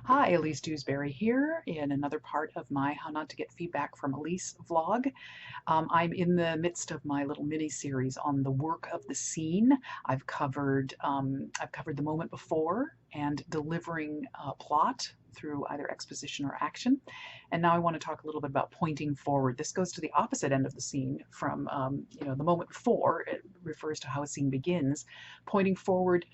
Hi, Elise Dewsberry here in another part of my How Not to Get Feedback from Elise vlog. I'm in the midst of my little mini series on the work of the scene. I've covered the moment before and delivering a plot through either exposition or action. And now I want to talk a little bit about pointing forward. This goes to the opposite end of the scene from the moment before. It refers to how a scene begins. Pointing forward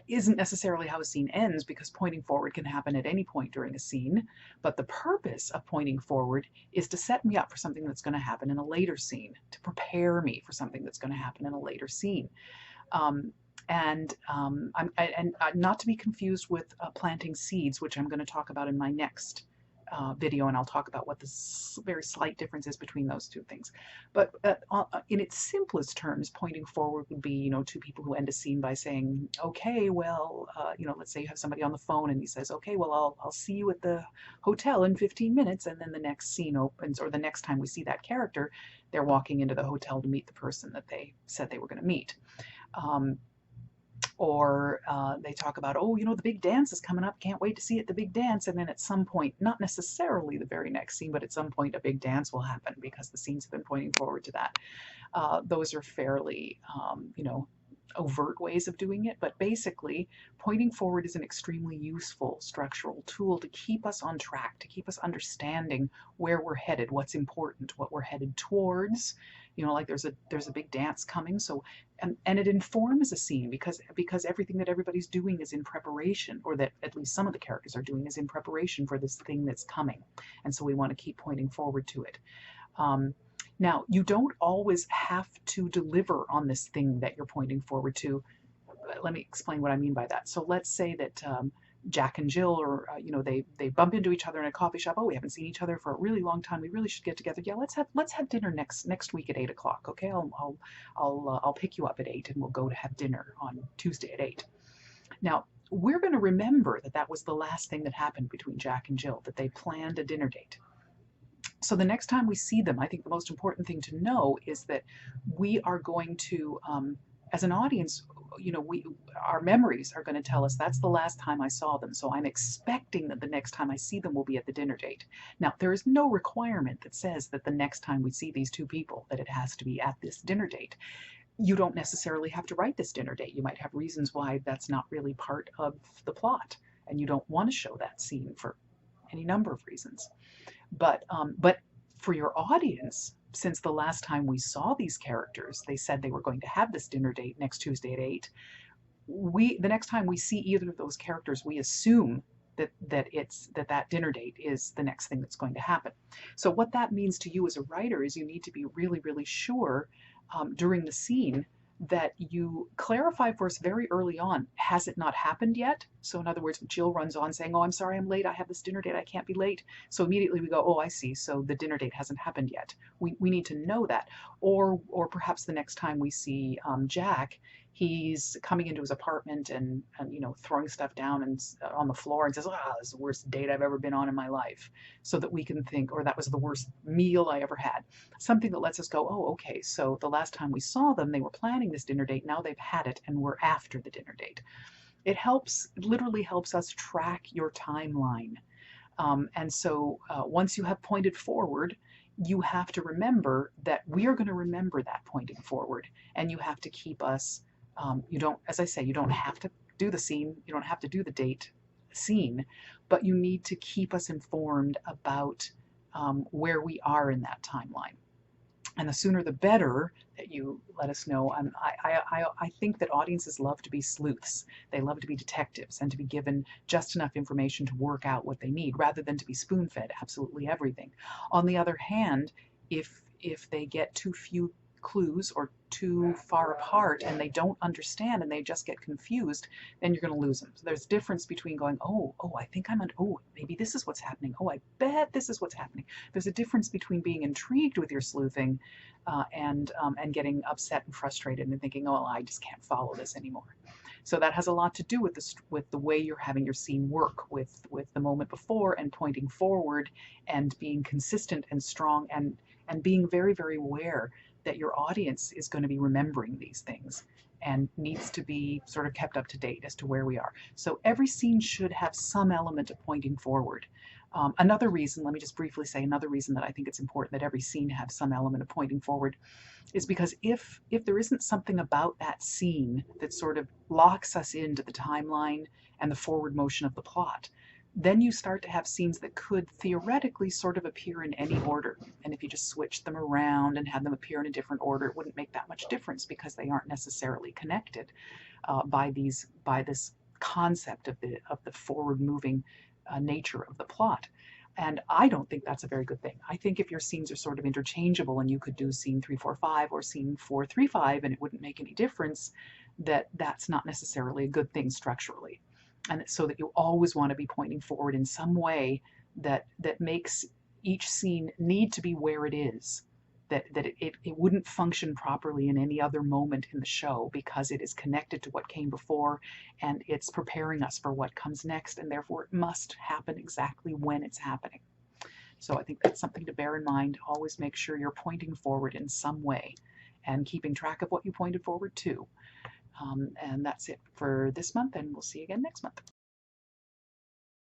isn't necessarily how a scene ends, because pointing forward can happen at any point during a scene, but the purpose of pointing forward is to set me up for something that's going to happen in a later scene, to prepare me for something that's going to happen in a later scene. Um, and not to be confused with planting seeds, which I'm going to talk about in my next video, and I'll talk about what the very slight difference is between those two things. But in its simplest terms, pointing forward would be, two people who end a scene by saying, okay, well, let's say you have somebody on the phone and he says, okay, well, I'll see you at the hotel in 15 minutes. And then the next scene opens, or the next time we see that character, they're walking into the hotel to meet the person that they said they were going to meet. Um, or they talk about, oh, the big dance is coming up, can't wait to see it, the big dance. And then at some point, not necessarily the very next scene, but at some point a big dance will happen because the scenes have been pointing forward to that. Those are fairly, overt ways of doing it, but basically pointing forward is an extremely useful structural tool to keep us on track, to keep us understanding where we're headed, what's important, what we're headed towards. Like there's a big dance coming, so and it informs a scene because everything that everybody's doing is in preparation, or that at least some of the characters are doing is in preparation for this thing that's coming, and so we want to keep pointing forward to it. Now, you don't always have to deliver on this thing that you're pointing forward to. Let me explain what I mean by that. So let's say that Jack and Jill, or they bump into each other in a coffee shop. Oh, we haven't seen each other for a really long time. We really should get together. Yeah, let's have dinner next week at 8 o'clock. Okay, I'll pick you up at 8, and we'll go to have dinner on Tuesday at 8. Now, we're going to remember that that was the last thing that happened between Jack and Jill, that they planned a dinner date. So the next time we see them, I think the most important thing to know is that we are going to, as an audience, our memories are going to tell us that's the last time I saw them. So I'm expecting that the next time I see them will be at the dinner date. Now, there is no requirement that says that the next time we see these two people, that it has to be at this dinner date. You don't necessarily have to write this dinner date. You might have reasons why that's not really part of the plot, and you don't want to show that scene for any number of reasons. But for your audience, since the last time we saw these characters, they said they were going to have this dinner date next Tuesday at 8. The next time we see either of those characters, we assume that dinner date is the next thing that's going to happen. So what that means to you as a writer is you need to be really, really sure during the scene that you clarify for us very early on, has it not happened yet? So in other words, Jill runs on saying, oh, I'm sorry, I'm late, I have this dinner date, I can't be late. So immediately we go, oh, I see, so the dinner date hasn't happened yet. We need to know that. Or perhaps the next time we see Jack, he's coming into his apartment and throwing stuff down and on the floor and says, oh, this is the worst date I've ever been on in my life. So that we can think, or that was the worst meal I ever had. Something that lets us go, oh, okay, so the last time we saw them, they were planning this dinner date, now they've had it and we're after the dinner date. It literally helps us track your timeline. And so once you have pointed forward, you have to remember that we are going to remember that pointing forward, and you have to keep us, as I say, you don't have to do the scene, you don't have to do the date scene, but you need to keep us informed about where we are in that timeline. And the sooner the better that you let us know. I think that audiences love to be sleuths. They love to be detectives and to be given just enough information to work out what they need, rather than to be spoon-fed absolutely everything. On the other hand, if they get too few clues or too far apart and they don't understand and they just get confused, then you're going to lose them. So there's a difference between going, oh, I think oh, maybe this is what's happening. Oh, I bet this is what's happening. There's a difference between being intrigued with your sleuthing and getting upset and frustrated and thinking, oh, I just can't follow this anymore. So that has a lot to do with the way you're having your scene work, with the moment before and pointing forward and being consistent and strong and being very, very aware that your audience is going to be remembering these things. and needs to be sort of kept up to date as to where we are. So every scene should have some element of pointing forward. Another reason, let me just briefly say another reason that I think it's important that every scene have some element of pointing forward is because if there isn't something about that scene that sort of locks us into the timeline and the forward motion of the plot, then you start to have scenes that could theoretically sort of appear in any order. And if you just switched them around and had them appear in a different order, it wouldn't make that much difference because they aren't necessarily connected by this concept of the forward moving nature of the plot. And I don't think that's a very good thing. I think if your scenes are sort of interchangeable and you could do scene 345 or scene 435 and it wouldn't make any difference, that's not necessarily a good thing structurally. And so that you always want to be pointing forward in some way that makes each scene need to be where it is, that it wouldn't function properly in any other moment in the show because it is connected to what came before and it's preparing us for what comes next, and therefore it must happen exactly when it's happening. So I think that's something to bear in mind. Always make sure you're pointing forward in some way and keeping track of what you pointed forward to. And that's it for this month, and we'll see you again next month.